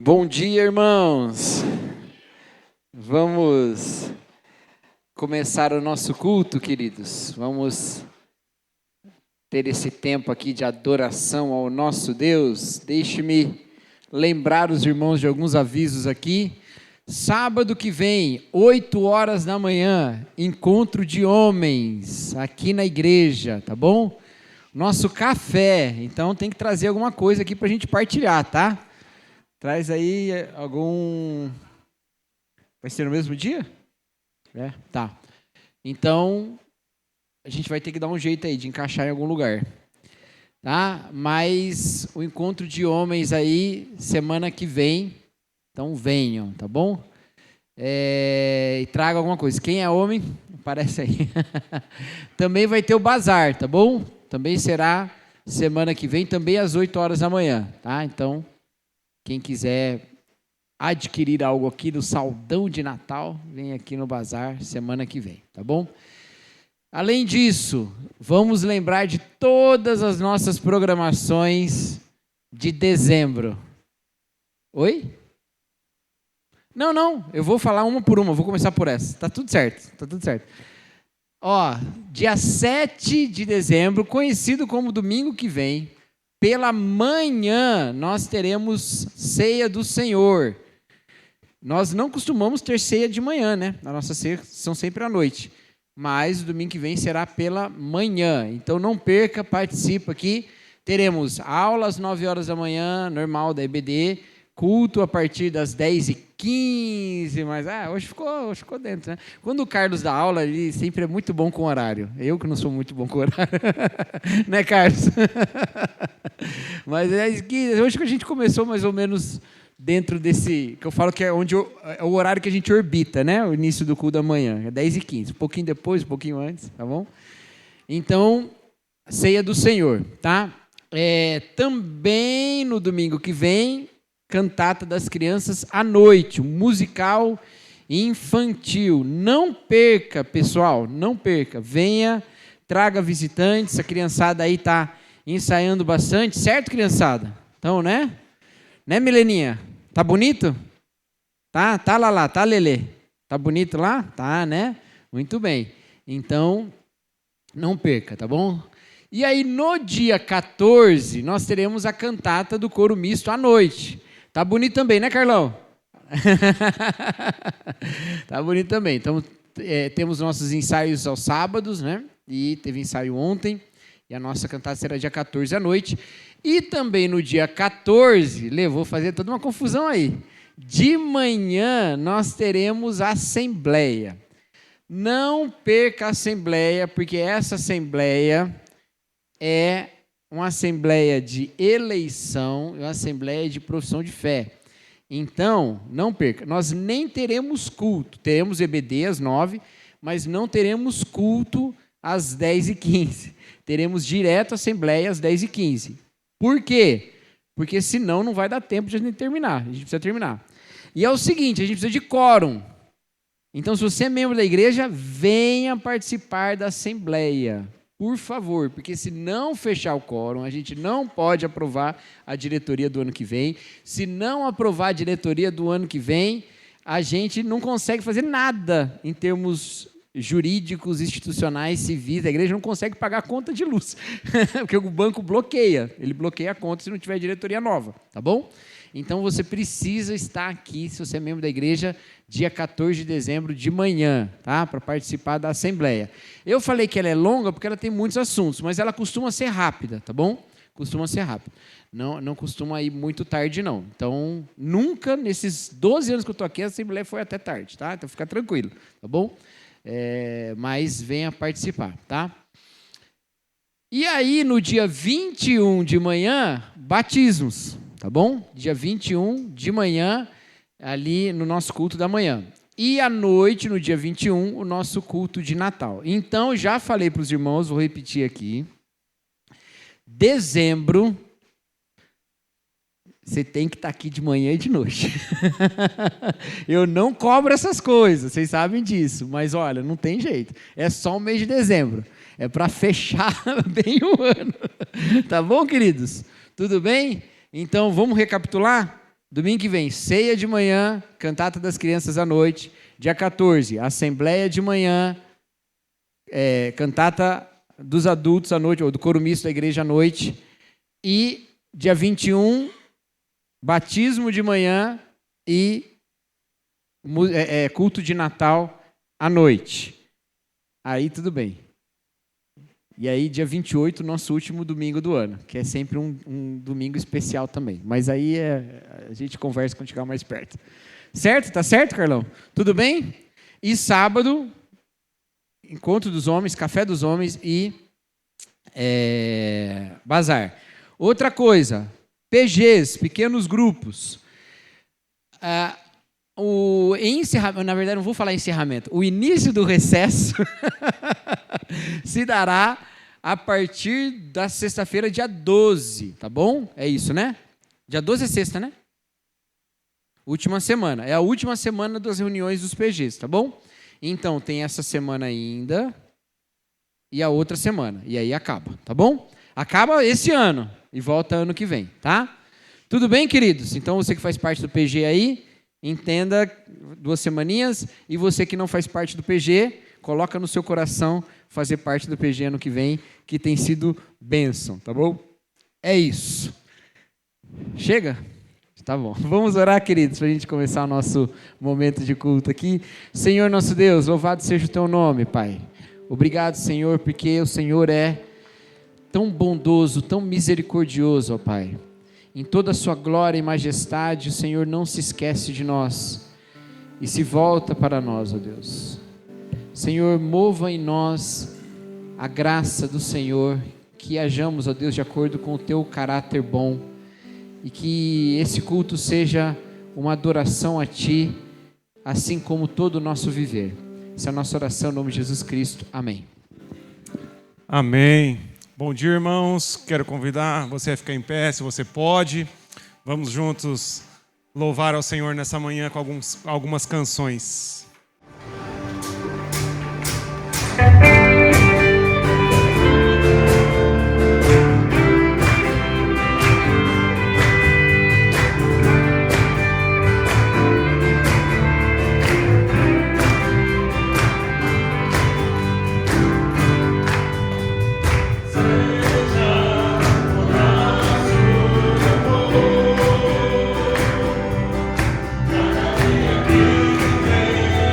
Bom dia, irmãos. Vamos começar o nosso culto, queridos. Vamos ter esse tempo aqui de adoração ao nosso Deus. Deixe-me lembrar os irmãos de alguns avisos aqui. Sábado que vem, 8 horas da manhã, encontro de homens aqui na igreja, tá bom? Nosso café, então tem que trazer alguma coisa aqui para a gente partilhar, tá? Traz aí algum... Vai ser no mesmo dia? É? Tá. Então, a gente vai ter que dar um jeito aí de encaixar em algum lugar. Tá? Mas o encontro de homens aí, semana que vem. Então, venham, tá bom? E traga alguma coisa. Quem é homem, aparece aí. Também vai ter o bazar, tá bom? Também será semana que vem, também às 8 horas da manhã, tá? Então... Quem quiser adquirir algo aqui do Saldão de Natal, vem aqui no bazar semana que vem, tá bom? Além disso, vamos lembrar de todas as nossas programações de dezembro. Oi? Não, eu vou falar uma por uma, vou começar por essa. Tá tudo certo. Ó, dia 7 de dezembro, conhecido como domingo que vem, pela manhã, nós teremos ceia do Senhor. Nós não costumamos ter ceia de manhã, né? A nossa ceia são sempre à noite. Mas o domingo que vem será pela manhã. Então não perca, participa aqui. Teremos aula às 9 horas da manhã, normal da EBD. Culto a partir das 10h15. Mas hoje ficou dentro, né? Quando o Carlos dá aula, ele sempre é muito bom com horário. Eu que não sou muito bom com horário. Né, Carlos? Mas hoje que a gente começou mais ou menos dentro desse, que eu falo que é onde é o horário que a gente orbita, né? O início do culto da manhã, é 10h15, um pouquinho depois, um pouquinho antes, tá bom? Então, ceia do Senhor, tá? Também no domingo que vem, cantata das crianças à noite, um musical infantil. Não perca, pessoal, não perca. Venha, traga visitantes, a criançada aí tá ensaiando bastante, certo, criançada? Então, né? Né, Mileninha? Tá bonito? Tá lá, tá, Lelê? Tá bonito lá? Tá, né? Muito bem. Então, não perca, tá bom? E aí, no dia 14, nós teremos a cantata do coro misto à noite. Tá bonito também, né, Carlão? Tá bonito também. Então, temos nossos ensaios aos sábados, né? E teve ensaio ontem. E a nossa cantata será dia 14 à noite. E também no dia 14, vou fazer toda uma confusão aí. De manhã, nós teremos a assembleia. Não perca a assembleia, porque essa assembleia é uma assembleia de eleição, uma assembleia de profissão de fé. Então, não perca. Nós nem teremos culto. Teremos EBD às 9, mas não teremos culto às 10h15. Teremos direto a assembleia às 10h15. Por quê? Porque senão não vai dar tempo de a gente terminar. A gente precisa terminar. E é o seguinte, a gente precisa de quórum. Então, se você é membro da igreja, venha participar da assembleia. Por favor, porque se não fechar o quórum, a gente não pode aprovar a diretoria do ano que vem. Se não aprovar a diretoria do ano que vem, a gente não consegue fazer nada em termos jurídicos, institucionais, civis. A igreja não consegue pagar a conta de luz, porque o banco bloqueia. Ele bloqueia a conta se não tiver diretoria nova, tá bom? Então, você precisa estar aqui, se você é membro da igreja, dia 14 de dezembro, de manhã, tá? Para participar da assembleia. Eu falei que ela é longa porque ela tem muitos assuntos, mas ela costuma ser rápida, tá bom? Costuma ser rápida. Não costuma ir muito tarde, não. Então, nunca, nesses 12 anos que eu estou aqui, a assembleia foi até tarde, tá? Então, fica tranquilo, tá bom? Mas venha participar, tá? E aí, no dia 21 de manhã, batismos. Tá bom? Dia 21 de manhã, ali no nosso culto da manhã. E à noite, no dia 21, o nosso culto de Natal. Então, já falei para os irmãos, vou repetir aqui. Dezembro, você tem que estar aqui de manhã e de noite. Eu não cobro essas coisas, vocês sabem disso. Mas, olha, não tem jeito. É só o mês de dezembro. É para fechar bem o ano. Tá bom, queridos? Tudo bem? Então, vamos recapitular? Domingo que vem, ceia de manhã, cantata das crianças à noite. Dia 14, assembleia de manhã, cantata dos adultos à noite, ou do coro misto da igreja à noite. E dia 21, batismo de manhã e culto de Natal à noite. Aí tudo bem. E aí, dia 28, nosso último domingo do ano, que é sempre um domingo especial também. Mas aí a gente conversa quando chegar mais perto. Certo? Tá certo, Carlão? Tudo bem? E sábado, encontro dos homens, café dos homens e bazar. Outra coisa, PGs, pequenos grupos. O encerramento, na verdade, não vou falar encerramento. O início do recesso se dará a partir da sexta-feira, dia 12, tá bom? É isso, né? Dia 12 é sexta, né? Última semana. É a última semana das reuniões dos PGs, tá bom? Então, tem essa semana ainda e a outra semana. E aí acaba, tá bom? Acaba esse ano e volta ano que vem, tá? Tudo bem, queridos? Então, você que faz parte do PG aí, entenda 2 semaninhas. E você que não faz parte do PG, coloca no seu coração fazer parte do PG ano que vem, que tem sido bênção, tá bom? É isso. Chega? Tá bom. Vamos orar, queridos, para a gente começar o nosso momento de culto aqui. Senhor nosso Deus, louvado seja o teu nome, Pai. Obrigado, Senhor, porque o Senhor é tão bondoso, tão misericordioso, ó Pai. Em toda a sua glória e majestade, o Senhor não se esquece de nós e se volta para nós, ó Deus. Senhor, mova em nós a graça do Senhor, que hajamos, ó Deus, de acordo com o teu caráter bom, e que esse culto seja uma adoração a Ti, assim como todo o nosso viver. Essa é a nossa oração, em nome de Jesus Cristo. Amém. Amém. Bom dia, irmãos. Quero convidar você a ficar em pé, se você pode. Vamos juntos louvar ao Senhor nessa manhã com algumas canções. Cada dia que vem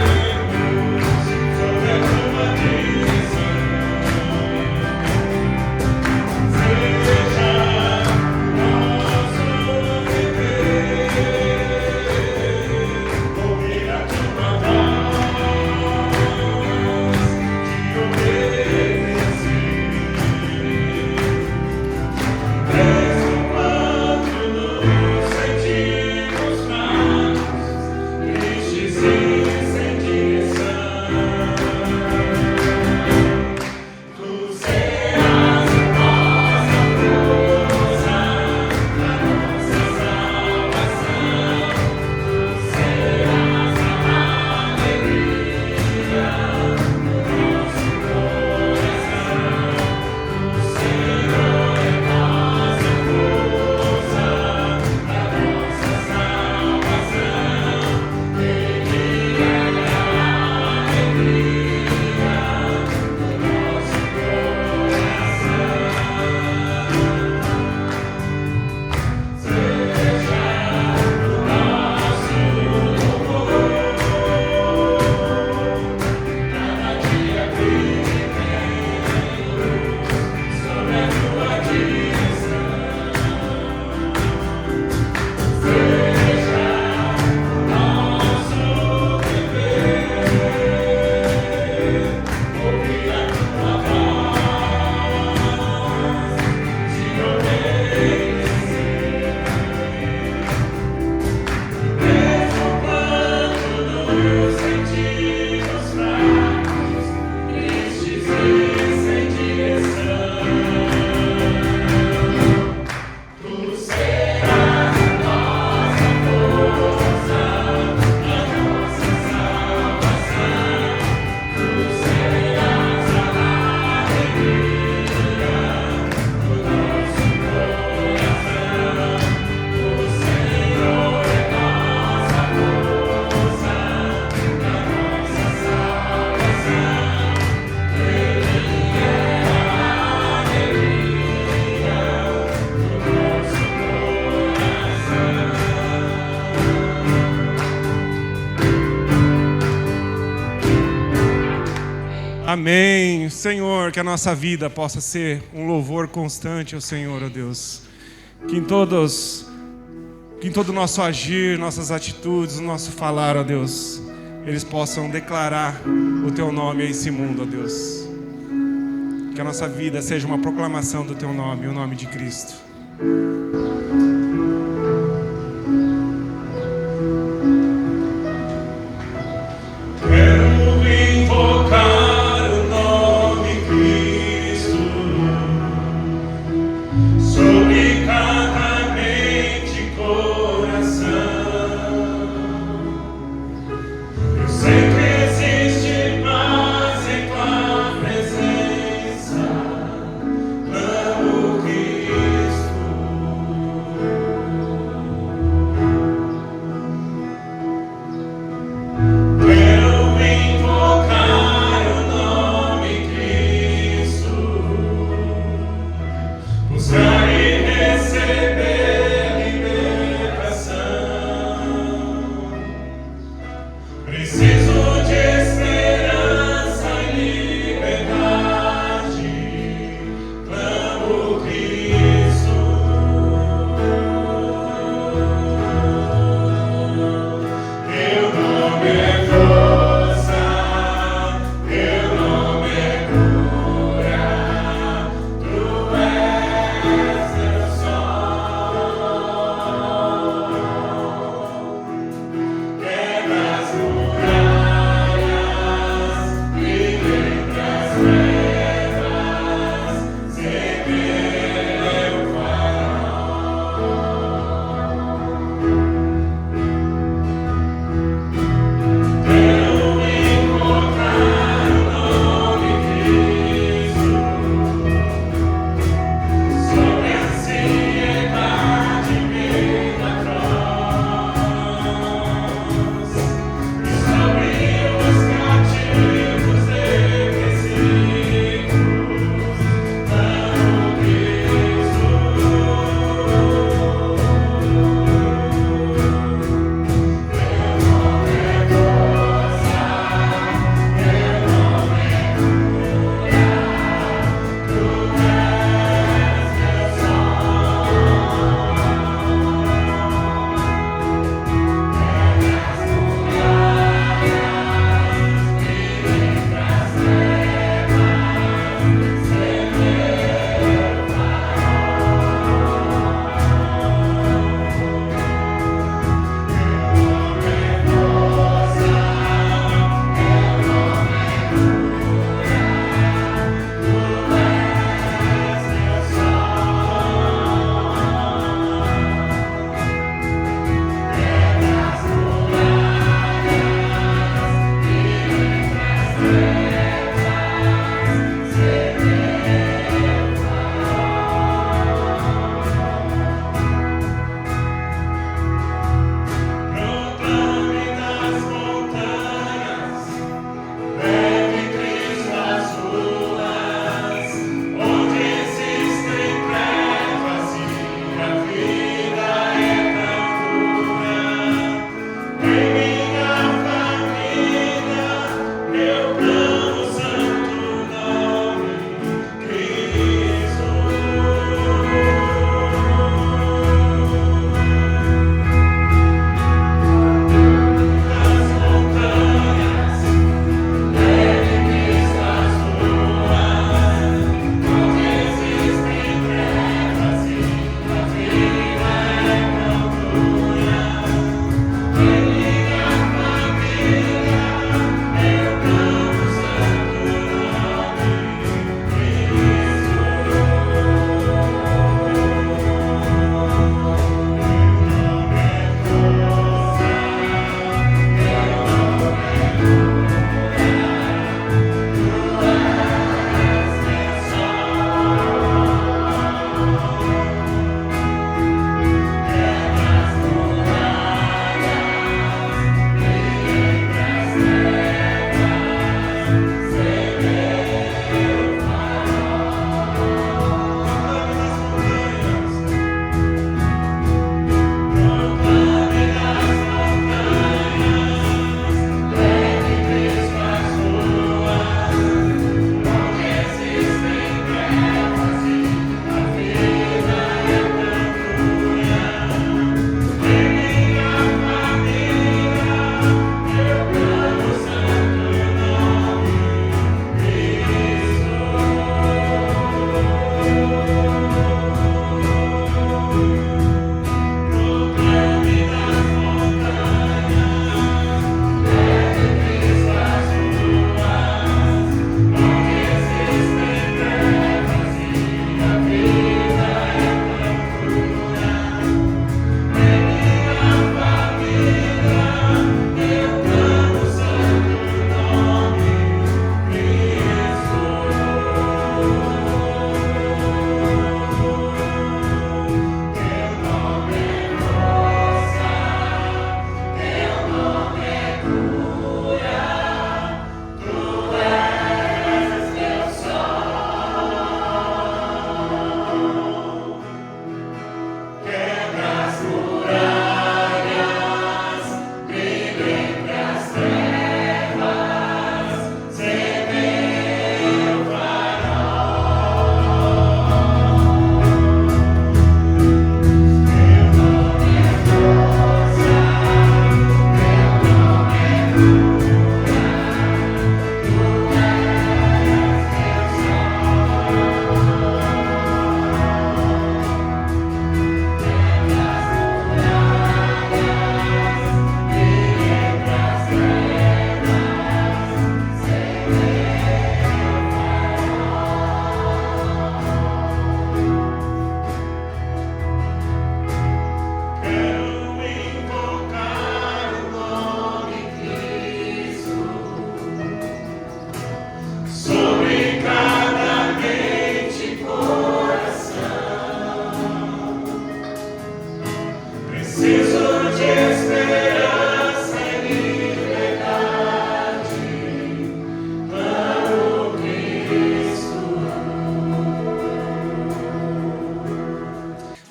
Amém. Senhor, que a nossa vida possa ser um louvor constante ao Senhor, ó Deus. Que em todo o nosso agir, nossas atitudes, o nosso falar, ó Deus, eles possam declarar o Teu nome a esse mundo, ó Deus. Que a nossa vida seja uma proclamação do Teu nome, o nome de Cristo. Quero invocar o nome Cristo sobre cada mente e coração. Eu sei que existe paz em tua presença. Amo Cristo.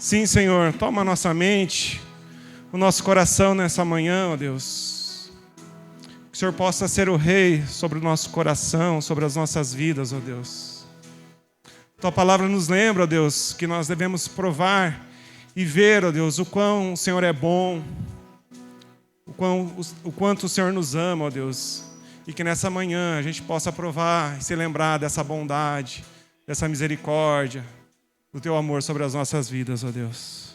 Sim, Senhor, toma a nossa mente, o nosso coração nessa manhã, ó Deus. Que o Senhor possa ser o Rei sobre o nosso coração, sobre as nossas vidas, ó Deus. Tua palavra nos lembra, ó Deus, que nós devemos provar e ver, ó Deus, o quão o Senhor é bom, o quanto o Senhor nos ama, ó Deus. E que nessa manhã a gente possa provar e se lembrar dessa bondade, dessa misericórdia, do Teu amor sobre as nossas vidas, ó Deus.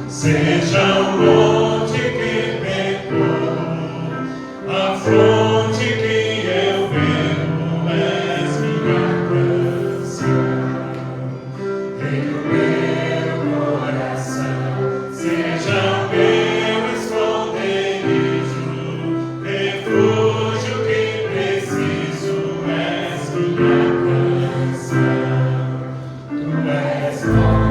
Seja o monte que pecou, a fonte que eu bebo, és minha canção. Em o meu coração, seja o meu esconderijo, refúgio que preciso, és minha canção. Tu és bom.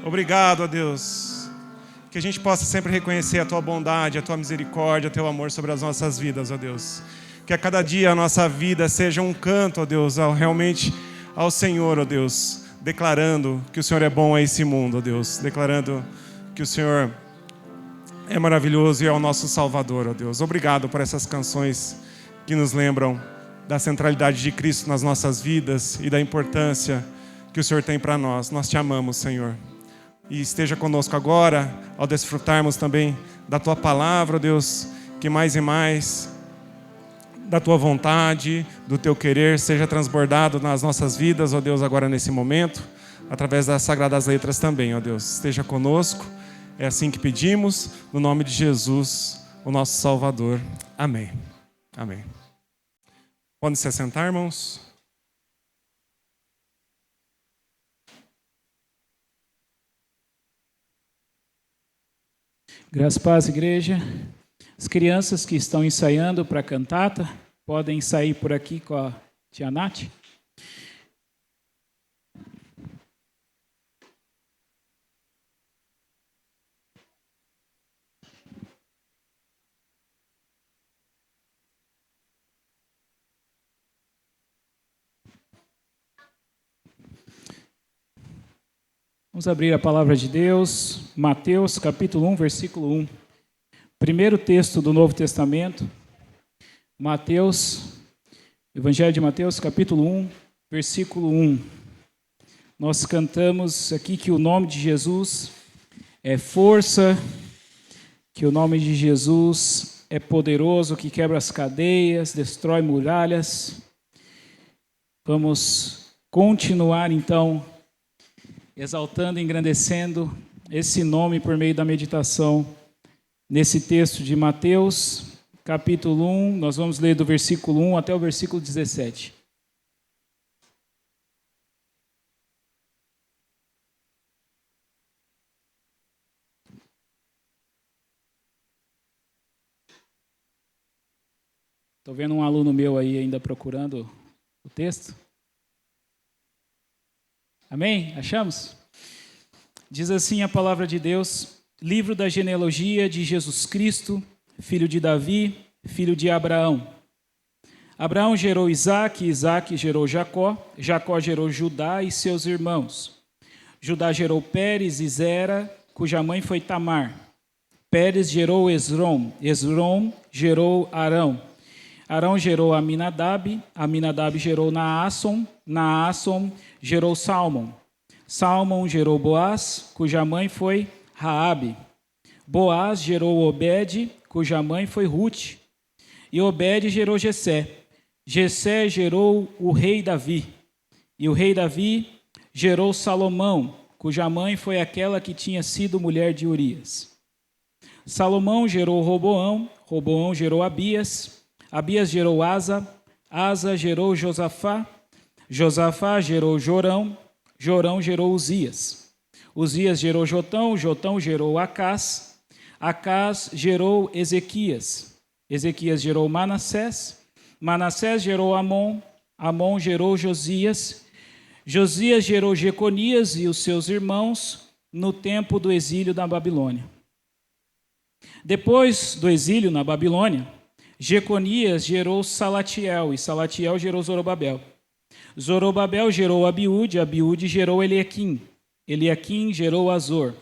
Obrigado, ó Deus, que a gente possa sempre reconhecer a Tua bondade, a Tua misericórdia, o Teu amor sobre as nossas vidas, ó Deus. Que a cada dia a nossa vida seja um canto, ó Deus, realmente ao Senhor, ó Deus, declarando que o Senhor é bom a esse mundo, ó Deus, declarando que o Senhor é maravilhoso e é o nosso Salvador, ó Deus. Obrigado por essas canções que nos lembram da centralidade de Cristo nas nossas vidas e da importância que o Senhor tem para nós. Nós Te amamos, Senhor. E esteja conosco agora, ao desfrutarmos também da Tua palavra, Deus, que mais e mais da Tua vontade, do Teu querer, seja transbordado nas nossas vidas, ó Deus, agora nesse momento, através das Sagradas Letras também, ó Deus. Esteja conosco, é assim que pedimos, no nome de Jesus, o nosso Salvador. Amém. Amém. Podem se assentar, irmãos? Graças a paz, igreja. As crianças que estão ensaiando para a cantata podem sair por aqui com a tia Nath. Vamos abrir a palavra de Deus, Mateus capítulo 1, versículo 1. Primeiro texto do Novo Testamento, Evangelho de Mateus capítulo 1, versículo 1. Nós cantamos aqui que o nome de Jesus é força, que o nome de Jesus é poderoso, que quebra as cadeias, destrói muralhas. Vamos continuar então exaltando e engrandecendo esse nome por meio da meditação nesse texto de Mateus, capítulo 1, nós vamos ler do versículo 1 até o versículo 17. Estou vendo um aluno meu aí ainda procurando o texto. Amém? Achamos? Diz assim a palavra de Deus, livro da genealogia de Jesus Cristo, filho de Davi, filho de Abraão. Abraão gerou Isaque, Isaque gerou Jacó, Jacó gerou Judá e seus irmãos. Judá gerou Pérez e Zera, cuja mãe foi Tamar. Pérez gerou Esrom, Esrom gerou Arão. Arão gerou Aminadab, Aminadab gerou Naasson, Naasson gerou Salmão. Salmão gerou Boaz, cuja mãe foi Raabe. Boaz gerou Obed, cuja mãe foi Ruth. E Obed gerou Jessé. Jessé gerou o rei Davi. E o rei Davi gerou Salomão, cuja mãe foi aquela que tinha sido mulher de Urias. Salomão gerou Roboão, Roboão gerou Abias. Abias gerou Asa, Asa gerou Josafá, Josafá gerou Jorão, Jorão gerou Uzias. Uzias gerou Jotão, Jotão gerou Acás, Acás gerou Ezequias. Ezequias gerou Manassés, Manassés gerou Amon, Amon gerou Josias. Josias gerou Jeconias e os seus irmãos no tempo do exílio da Babilônia. Depois do exílio na Babilônia, Jeconias gerou Salatiel, e Salatiel gerou Zorobabel. Zorobabel gerou Abiúde, Abiúde gerou Eliaquim. Eliaquim gerou Azor.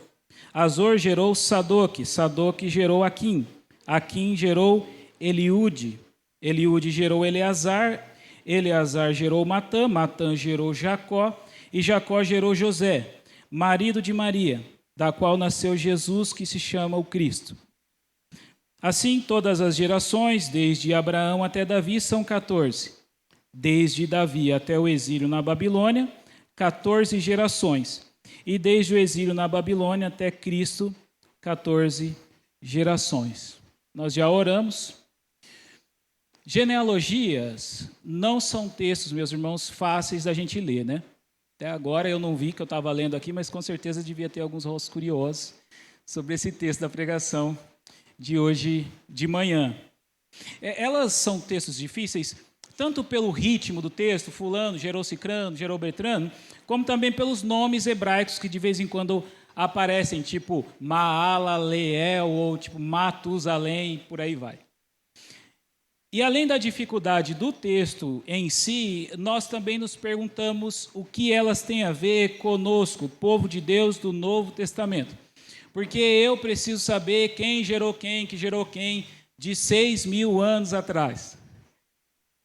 Azor gerou Sadoque, Sadoque gerou Aquim. Aquim gerou Eliúde. Eliúde gerou Eleazar. Eleazar gerou Matã. Matã gerou Jacó. E Jacó gerou José, marido de Maria, da qual nasceu Jesus, que se chama o Cristo. Assim, todas as gerações, desde Abraão até Davi, são 14. Desde Davi até o exílio na Babilônia, 14 gerações. E desde o exílio na Babilônia até Cristo, 14 gerações. Nós já oramos. Genealogias não são textos, meus irmãos, fáceis da gente ler, né? Até agora eu não vi que eu estava lendo aqui, mas com certeza devia ter alguns rostos curiosos sobre esse texto da pregação de hoje de manhã. Elas são textos difíceis, tanto pelo ritmo do texto, fulano, gerou cicrano, gerou beltrano, como também pelos nomes hebraicos que de vez em quando aparecem, tipo Maalaleel ou tipo Matusalém, por aí vai. E além da dificuldade do texto em si, nós também nos perguntamos o que elas têm a ver conosco, o povo de Deus do Novo Testamento. Porque eu preciso saber quem gerou quem, que gerou quem, de 6.000 anos atrás.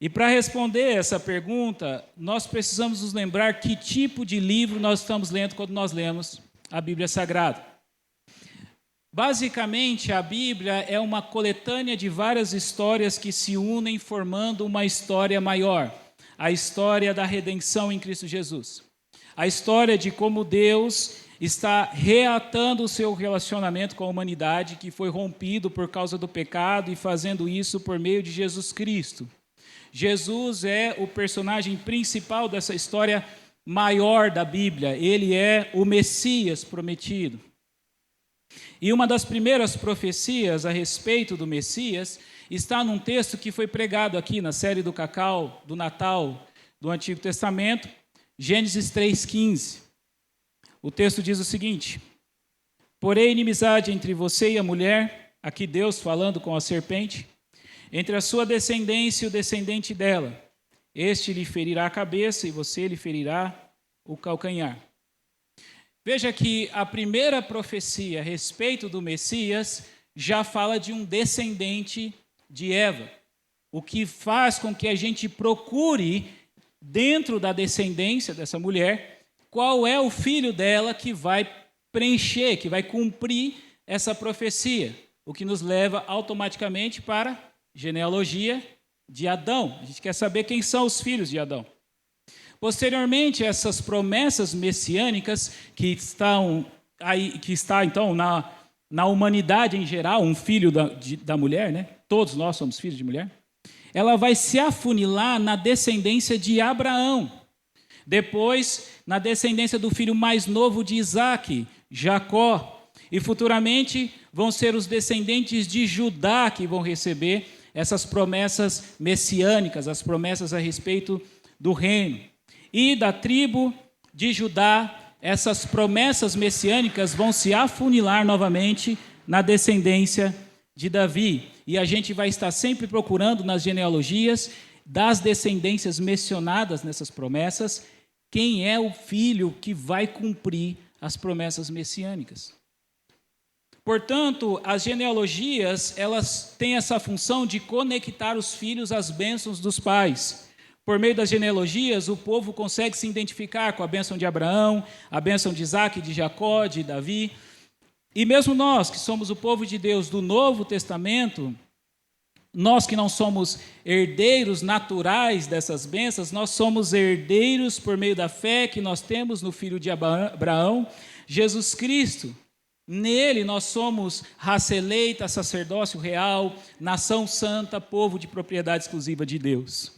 E para responder essa pergunta, nós precisamos nos lembrar que tipo de livro nós estamos lendo quando nós lemos a Bíblia Sagrada. Basicamente, a Bíblia é uma coletânea de várias histórias que se unem formando uma história maior. A história da redenção em Cristo Jesus. A história de como Deus está reatando o seu relacionamento com a humanidade que foi rompido por causa do pecado e fazendo isso por meio de Jesus Cristo. Jesus é o personagem principal dessa história maior da Bíblia. Ele é o Messias prometido. E uma das primeiras profecias a respeito do Messias está num texto que foi pregado aqui na série do Cacau, do Natal, do Antigo Testamento, Gênesis 3,15. O texto diz o seguinte: porém, inimizade entre você e a mulher, aqui Deus falando com a serpente, entre a sua descendência e o descendente dela. Este lhe ferirá a cabeça e você lhe ferirá o calcanhar. Veja que a primeira profecia a respeito do Messias já fala de um descendente de Eva, o que faz com que a gente procure, dentro da descendência dessa mulher, qual é o filho dela que vai preencher, que vai cumprir essa profecia, o que nos leva automaticamente para a genealogia de Adão. A gente quer saber quem são os filhos de Adão. Posteriormente, essas promessas messiânicas que está então na humanidade em geral, um filho da mulher, né? Todos nós somos filhos de mulher. Ela vai se afunilar na descendência de Abraão. Depois, na descendência do filho mais novo de Isaque, Jacó. E futuramente vão ser os descendentes de Judá que vão receber essas promessas messiânicas, as promessas a respeito do reino. E da tribo de Judá, essas promessas messiânicas vão se afunilar novamente na descendência de Davi. E a gente vai estar sempre procurando nas genealogias das descendências mencionadas nessas promessas, quem é o filho que vai cumprir as promessas messiânicas. Portanto, as genealogias, elas têm essa função de conectar os filhos às bênçãos dos pais. Por meio das genealogias, o povo consegue se identificar com a bênção de Abraão, a bênção de Isaque, de Jacó, de Davi. E mesmo nós, que somos o povo de Deus do Novo Testamento, nós que não somos herdeiros naturais dessas bênçãos, nós somos herdeiros por meio da fé que nós temos no Filho de Abraão, Jesus Cristo. Nele nós somos raça eleita, sacerdócio real, nação santa, povo de propriedade exclusiva de Deus.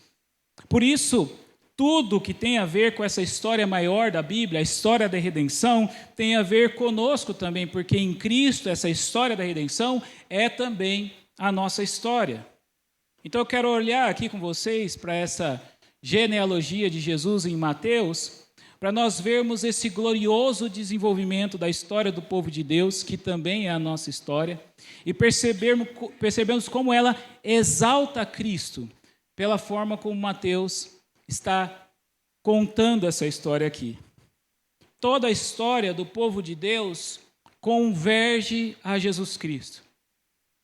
Por isso, tudo que tem a ver com essa história maior da Bíblia, a história da redenção, tem a ver conosco também, porque em Cristo essa história da redenção é também a nossa história. Então eu quero olhar aqui com vocês para essa genealogia de Jesus em Mateus, para nós vermos esse glorioso desenvolvimento da história do povo de Deus, que também é a nossa história, e percebemos como ela exalta Cristo, pela forma como Mateus está contando essa história aqui. Toda a história do povo de Deus converge a Jesus Cristo.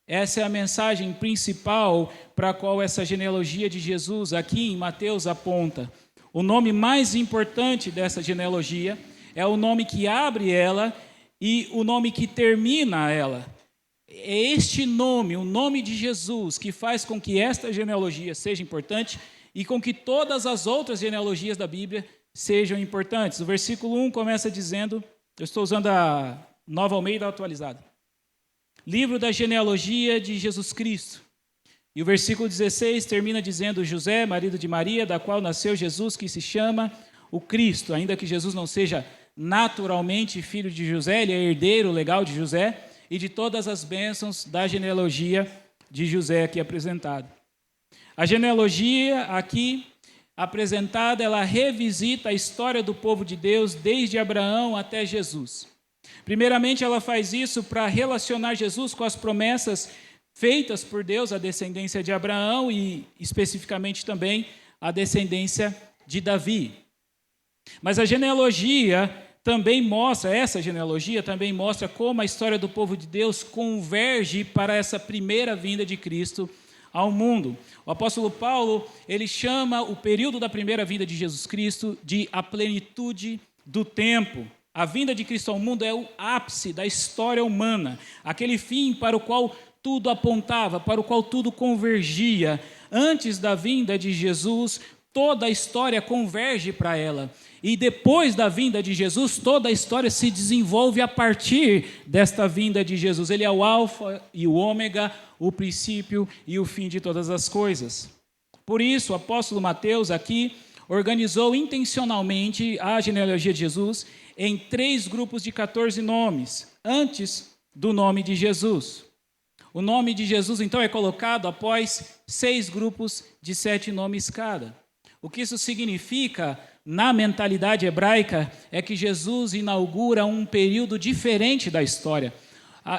Essa é a mensagem principal para a qual essa genealogia de Jesus aqui em Mateus aponta. O nome mais importante dessa genealogia é o nome que abre ela e o nome que termina ela. É este nome, o nome de Jesus, que faz com que esta genealogia seja importante e com que todas as outras genealogias da Bíblia sejam importantes. O versículo 1 começa dizendo, eu estou usando a Nova Almeida atualizada, livro da genealogia de Jesus Cristo. E o versículo 16 termina dizendo, José, marido de Maria, da qual nasceu Jesus, que se chama o Cristo. Ainda que Jesus não seja naturalmente filho de José, ele é herdeiro legal de José, e de todas as bênçãos da genealogia de José aqui apresentada. A genealogia aqui apresentada, ela revisita a história do povo de Deus desde Abraão até Jesus. Primeiramente, ela faz isso para relacionar Jesus com as promessas feitas por Deus à descendência de Abraão e especificamente também à descendência de Davi. Mas a genealogia também mostra, essa genealogia também mostra como a história do povo de Deus converge para essa primeira vinda de Cristo ao mundo. O apóstolo Paulo, ele chama o período da primeira vinda de Jesus Cristo de a plenitude do tempo. A vinda de Cristo ao mundo é o ápice da história humana, aquele fim para o qual tudo apontava, para o qual tudo convergia. Antes da vinda de Jesus, toda a história converge para ela. E depois da vinda de Jesus, toda a história se desenvolve a partir desta vinda de Jesus. Ele é o alfa e o ômega, o princípio e o fim de todas as coisas. Por isso, o apóstolo Mateus aqui organizou intencionalmente a genealogia de Jesus em 3 grupos de 14 nomes, antes do nome de Jesus. O nome de Jesus, então, é colocado após 6 grupos de 7 nomes cada. O que isso significa, na mentalidade hebraica, é que Jesus inaugura um período diferente da história.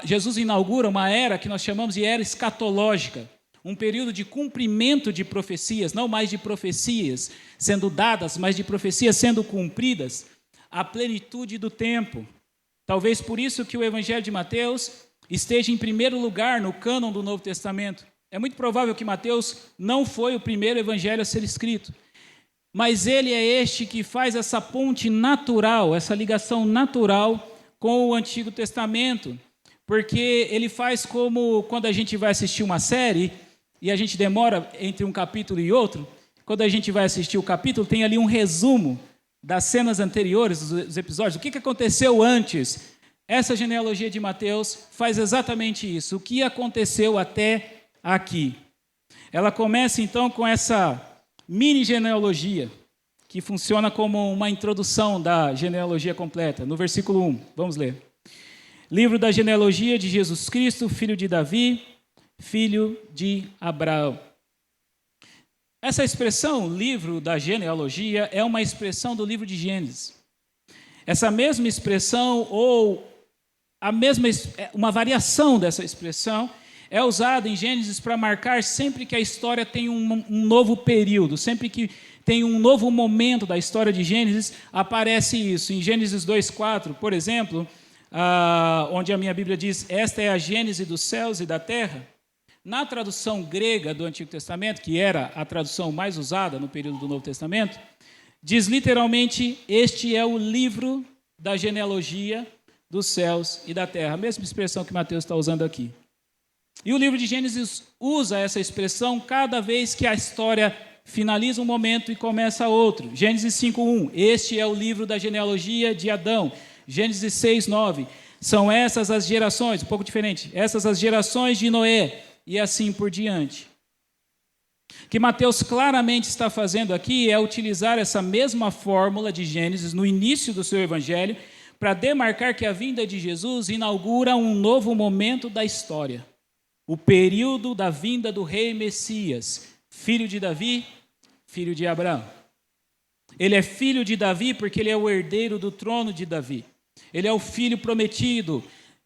Jesus inaugura uma era que nós chamamos de era escatológica, um período de cumprimento de profecias, não mais de profecias sendo dadas, mas de profecias sendo cumpridas, a plenitude do tempo. Talvez por isso que o Evangelho de Mateus esteja em primeiro lugar no cânon do Novo Testamento. É muito provável que Mateus não foi o primeiro evangelho a ser escrito, mas ele é este que faz essa ponte natural, essa ligação natural com o Antigo Testamento, porque ele faz como quando a gente vai assistir uma série e a gente demora entre um capítulo e outro. Quando a gente vai assistir o capítulo, tem ali um resumo das cenas anteriores, dos episódios, o que aconteceu antes. Essa genealogia de Mateus faz exatamente isso, o que aconteceu até aqui. Ela começa então com essa mini genealogia, que funciona como uma introdução da genealogia completa. No versículo 1, vamos ler. Livro da genealogia de Jesus Cristo, filho de Davi, filho de Abraão. Essa expressão, livro da genealogia, é uma expressão do livro de Gênesis. Essa mesma expressão, ou uma variação dessa expressão, é usada em Gênesis para marcar sempre que a história tem um novo período, sempre que tem um novo momento da história de Gênesis, aparece isso. Em Gênesis 2:4, por exemplo, onde a minha Bíblia diz, esta é a gênese dos céus e da terra, na tradução grega do Antigo Testamento, que era a tradução mais usada no período do Novo Testamento, diz literalmente, este é o livro da genealogia dos céus e da terra, a mesma expressão que Mateus está usando aqui. E o livro de Gênesis usa essa expressão cada vez que a história finaliza um momento e começa outro. Gênesis 5:1, este é o livro da genealogia de Adão. Gênesis 6:9, são essas as gerações, um pouco diferente, essas as gerações de Noé, e assim por diante. O que Mateus claramente está fazendo aqui é utilizar essa mesma fórmula de Gênesis no início do seu evangelho para demarcar que a vinda de Jesus inaugura um novo momento da história. O período da vinda do rei Messias, filho de Davi, filho de Abraão. Ele é filho de Davi porque ele é o herdeiro do trono de Davi. Ele é o filho prometido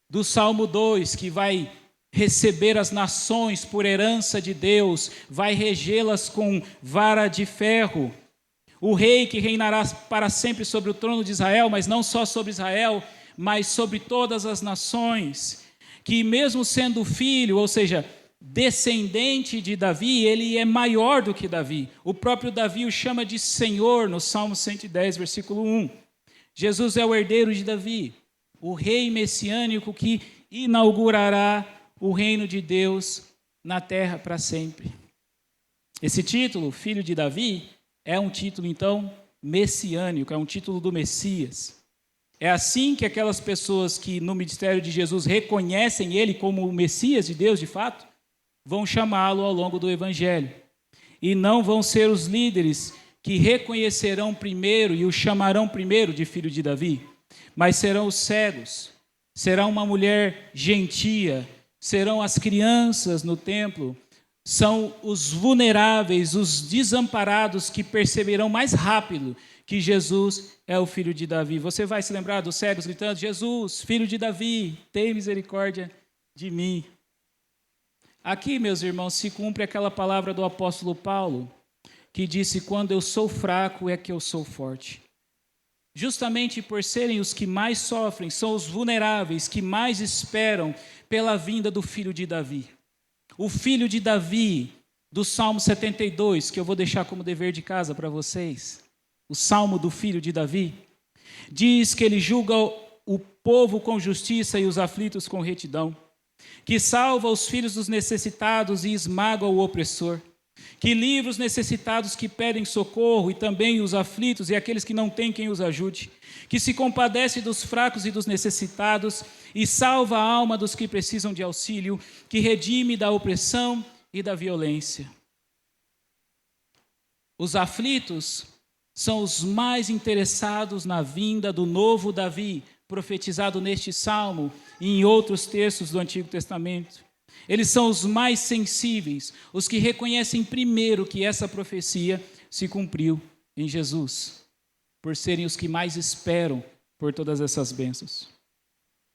do Salmo 2, que vai receber as nações por herança de Deus, vai regê-las com vara de ferro. O rei que reinará para sempre sobre o trono de Israel, mas não só sobre Israel, mas sobre todas as nações, que mesmo sendo filho, ou seja, descendente de Davi, ele é maior do que Davi. O próprio Davi o chama de Senhor no Salmo 110, versículo 1. Jesus é o herdeiro de Davi, o rei messiânico que inaugurará o reino de Deus na terra para sempre. Esse título, filho de Davi, é um título, então, messiânico, é um título do Messias. É assim que aquelas pessoas que no ministério de Jesus reconhecem ele como o Messias de Deus, de fato, vão chamá-lo ao longo do Evangelho. E não vão ser os líderes que reconhecerão primeiro e o chamarão primeiro de filho de Davi, mas serão os cegos, será uma mulher gentia, serão as crianças no templo, são os vulneráveis, os desamparados que perceberão mais rápido que Jesus é o filho de Davi. Você vai se lembrar dos cegos gritando, Jesus, filho de Davi, tem misericórdia de mim. Aqui, meus irmãos, se cumpre aquela palavra do apóstolo Paulo, que disse, quando eu sou fraco é que eu sou forte. Justamente por serem os que mais sofrem, são os vulneráveis que mais esperam pela vinda do filho de Davi. O filho de Davi, do Salmo 72, que eu vou deixar como dever de casa para vocês, o Salmo do filho de Davi, diz que ele julga o povo com justiça e os aflitos com retidão, que salva os filhos dos necessitados e esmaga o opressor, que livra os necessitados que pedem socorro e também os aflitos e aqueles que não têm quem os ajude, que se compadece dos fracos e dos necessitados e salva a alma dos que precisam de auxílio, que redime da opressão e da violência. Os aflitos são os mais interessados na vinda do novo Davi, profetizado neste salmo e em outros textos do Antigo Testamento. Eles são os mais sensíveis, os que reconhecem primeiro que essa profecia se cumpriu em Jesus, por serem os que mais esperam por todas essas bênçãos.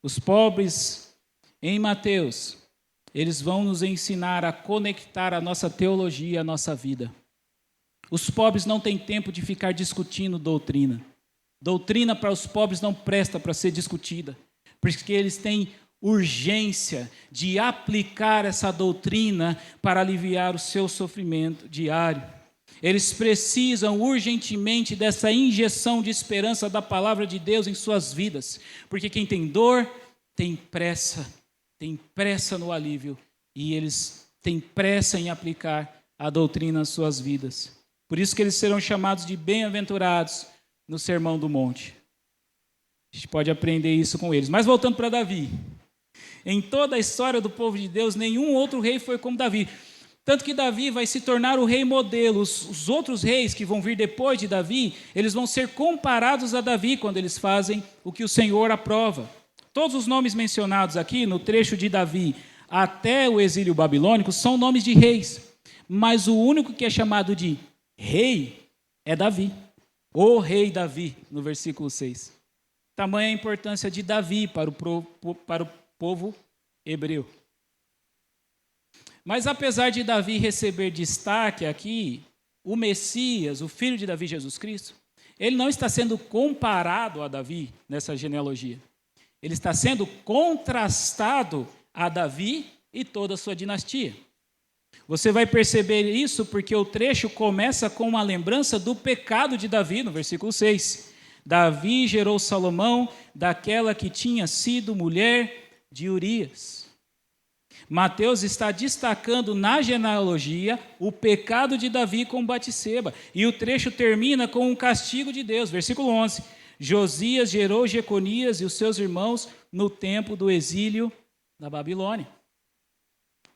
Os pobres em Mateus, eles vão nos ensinar a conectar a nossa teologia à nossa vida. Os pobres não têm tempo de ficar discutindo doutrina. Doutrina para os pobres não presta para ser discutida, porque eles têm urgência de aplicar essa doutrina para aliviar o seu sofrimento diário. Eles precisam urgentemente dessa injeção de esperança da palavra de Deus em suas vidas, porque quem tem dor tem pressa no alívio, e eles têm pressa em aplicar a doutrina às suas vidas. Por isso que eles serão chamados de bem-aventurados no Sermão do Monte. A gente pode aprender isso com eles. Mas voltando para Davi. Em toda a história do povo de Deus, nenhum outro rei foi como Davi. Tanto que Davi vai se tornar o rei modelo. Os outros reis que vão vir depois de Davi, eles vão ser comparados a Davi quando eles fazem o que o Senhor aprova. Todos os nomes mencionados aqui no trecho de Davi até o exílio babilônico são nomes de reis. Mas o único que é chamado de rei é Davi. O rei Davi, no versículo 6. Tamanha a importância de Davi para o povo hebreu. Mas apesar de Davi receber destaque aqui, o Messias, o filho de Davi, Jesus Cristo, ele não está sendo comparado a Davi nessa genealogia. Ele está sendo contrastado a Davi e toda a sua dinastia. Você vai perceber isso porque o trecho começa com uma lembrança do pecado de Davi, no versículo 6. Davi gerou Salomão daquela que tinha sido mulher de Urias. Mateus está destacando na genealogia o pecado de Davi com Batseba. E o trecho termina com um castigo de Deus, versículo 11. Josias gerou Jeconias e os seus irmãos no tempo do exílio da Babilônia.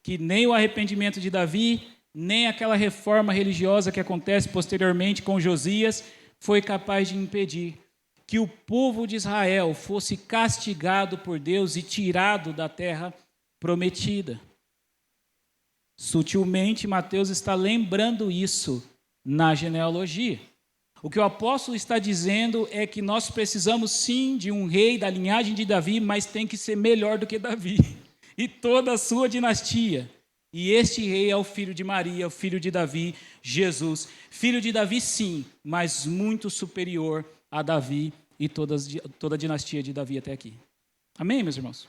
Que nem o arrependimento de Davi, nem aquela reforma religiosa que acontece posteriormente com Josias, foi capaz de impedir que o povo de Israel fosse castigado por Deus e tirado da terra prometida. Sutilmente, Mateus está lembrando isso na genealogia. O que o apóstolo está dizendo é que nós precisamos sim de um rei da linhagem de Davi, mas tem que ser melhor do que Davi e toda a sua dinastia. E este rei é o filho de Maria, o filho de Davi, Jesus. Filho de Davi, sim, mas muito superior a Davi e toda a dinastia de Davi até aqui. Amém, meus irmãos?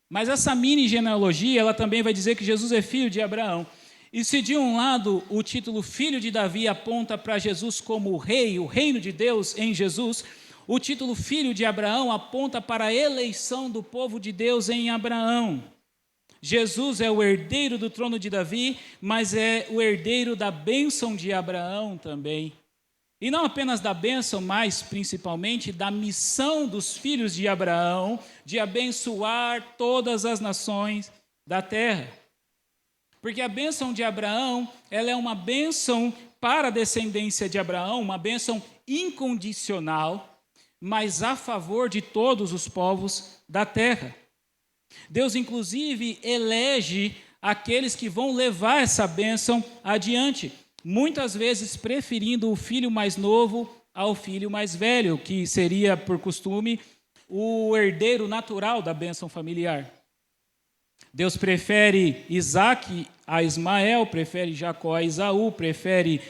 Mas essa mini genealogia, ela também vai dizer que Jesus é filho de Abraão. E se de um lado o título filho de Davi aponta para Jesus como o rei, o reino de Deus em Jesus, o título filho de Abraão aponta para a eleição do povo de Deus em Abraão. Jesus é o herdeiro do trono de Davi, mas é o herdeiro da bênção de Abraão também. E não apenas da bênção, mas principalmente da missão dos filhos de Abraão de abençoar todas as nações da terra. Porque a bênção de Abraão, ela é uma bênção para a descendência de Abraão, uma bênção incondicional, mas a favor de todos os povos da terra. Deus, inclusive, elege aqueles que vão levar essa bênção adiante, muitas vezes preferindo o filho mais novo ao filho mais velho, que seria, por costume, o herdeiro natural da bênção familiar. Deus prefere Isaque a Ismael, prefere Jacó a Esaú, prefere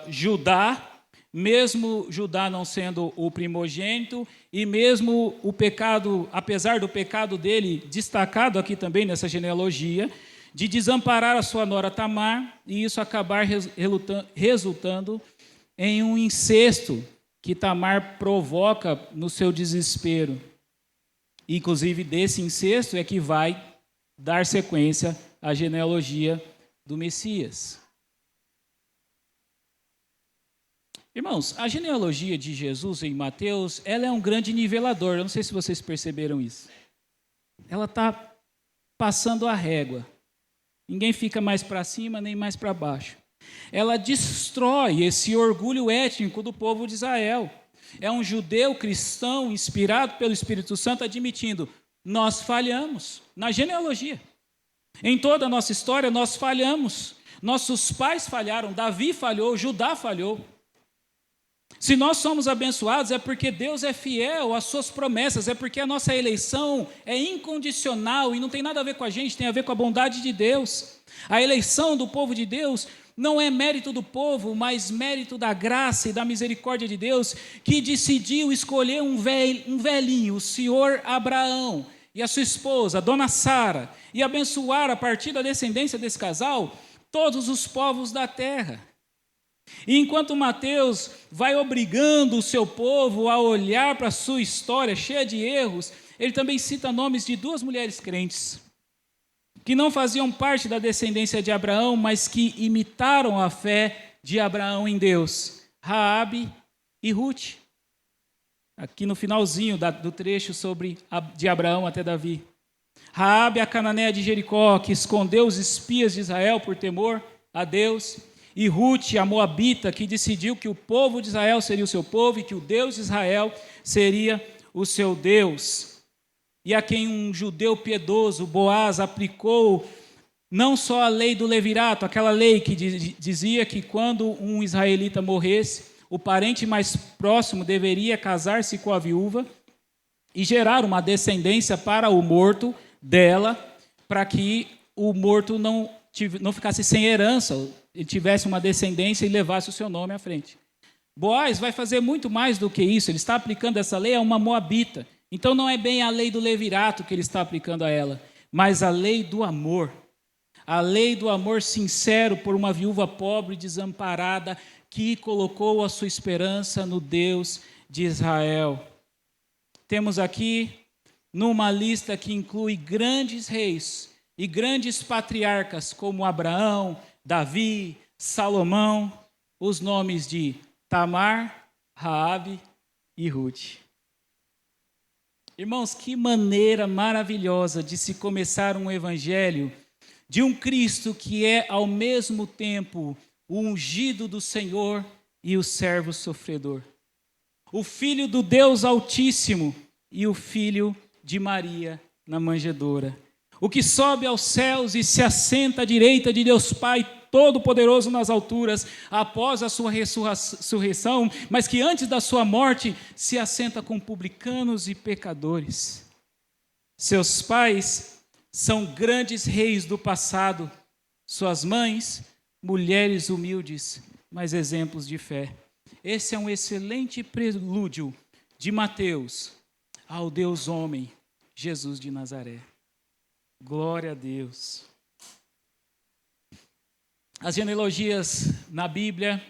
Judá, mesmo Judá não sendo o primogênito, e mesmo o pecado, apesar do pecado dele, destacado aqui também nessa genealogia, de desamparar a sua nora Tamar, e isso acabar resultando em um incesto que Tamar provoca no seu desespero. Inclusive, desse incesto é que vai dar sequência à genealogia do Messias. Irmãos, a genealogia de Jesus em Mateus, ela é um grande nivelador. Eu não sei se vocês perceberam isso. Ela está passando a régua. Ninguém fica mais para cima nem mais para baixo. Ela destrói esse orgulho étnico do povo de Israel. É um judeu cristão inspirado pelo Espírito Santo admitindo: nós falhamos na genealogia. Em toda a nossa história nós falhamos. Nossos pais falharam, Davi falhou, Judá falhou. Se nós somos abençoados é porque Deus é fiel às suas promessas, é porque a nossa eleição é incondicional e não tem nada a ver com a gente, tem a ver com a bondade de Deus. A eleição do povo de Deus não é mérito do povo, mas mérito da graça e da misericórdia de Deus, que decidiu escolher um velhinho, o senhor Abraão, e a sua esposa, a dona Sara, e abençoar a partir da descendência desse casal todos os povos da terra. E enquanto Mateus vai obrigando o seu povo a olhar para a sua história cheia de erros, ele também cita nomes de duas mulheres crentes, que não faziam parte da descendência de Abraão, mas que imitaram a fé de Abraão em Deus, Raabe e Ruth. Aqui no finalzinho do trecho de Abraão até Davi. Raabe, a cananeia de Jericó, que escondeu os espias de Israel por temor a Deus, e Ruth, a moabita, que decidiu que o povo de Israel seria o seu povo e que o Deus de Israel seria o seu Deus. E a quem um judeu piedoso, Boaz, aplicou não só a lei do levirato, aquela lei que dizia que quando um israelita morresse, o parente mais próximo deveria casar-se com a viúva e gerar uma descendência para o morto dela, para que o morto não ficasse sem herança, ele tivesse uma descendência e levasse o seu nome à frente. Boaz vai fazer muito mais do que isso, ele está aplicando essa lei a uma moabita. Então não é bem a lei do levirato que ele está aplicando a ela, mas a lei do amor. A lei do amor sincero por uma viúva pobre e desamparada que colocou a sua esperança no Deus de Israel. Temos aqui, numa lista que inclui grandes reis e grandes patriarcas como Abraão, Davi, Salomão, os nomes de Tamar, Raabe e Ruth. Irmãos, que maneira maravilhosa de se começar um evangelho de um Cristo que é ao mesmo tempo o ungido do Senhor e o servo sofredor. O Filho do Deus Altíssimo e o Filho de Maria na manjedoura. O que sobe aos céus e se assenta à direita de Deus Pai Todo-Poderoso nas alturas, após a sua ressurreição, mas que antes da sua morte se assenta com publicanos e pecadores. Seus pais são grandes reis do passado, suas mães, mulheres humildes, mas exemplos de fé. Esse é um excelente prelúdio de Mateus ao Deus homem, Jesus de Nazaré. Glória a Deus. As genealogias na Bíblia,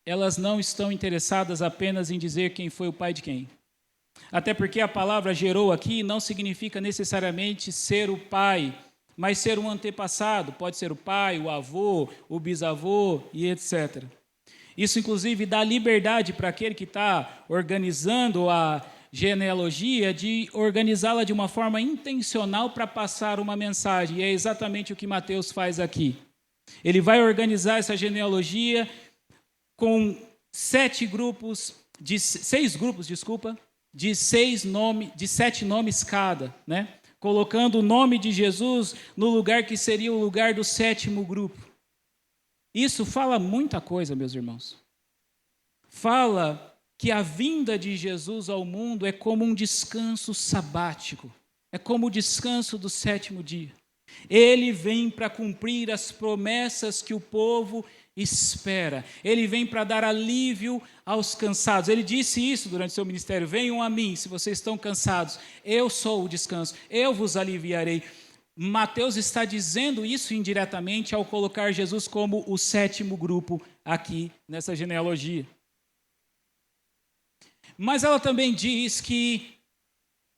elas não estão interessadas apenas em dizer quem foi o pai de quem. Até porque a palavra gerou aqui não significa necessariamente ser o pai, mas ser um antepassado. Pode ser o pai, o avô, o bisavô e etc. Isso, inclusive, dá liberdade para aquele que está organizando a genealogia de organizá-la de uma forma intencional para passar uma mensagem. E é exatamente o que Mateus faz aqui. Ele vai organizar essa genealogia com 6 grupos, de 7 nomes cada, né? Colocando o nome de Jesus no lugar que seria o lugar do 7º grupo. Isso fala muita coisa, meus irmãos. Fala que a vinda de Jesus ao mundo é como um descanso sabático, é como o descanso do 7º dia. Ele vem para cumprir as promessas que o povo espera. Ele vem para dar alívio aos cansados. Ele disse isso durante seu ministério: venham a mim, se vocês estão cansados, eu sou o descanso, eu vos aliviarei. Mateus está dizendo isso indiretamente ao colocar Jesus como o 7º grupo aqui nessa genealogia. Mas ela também diz que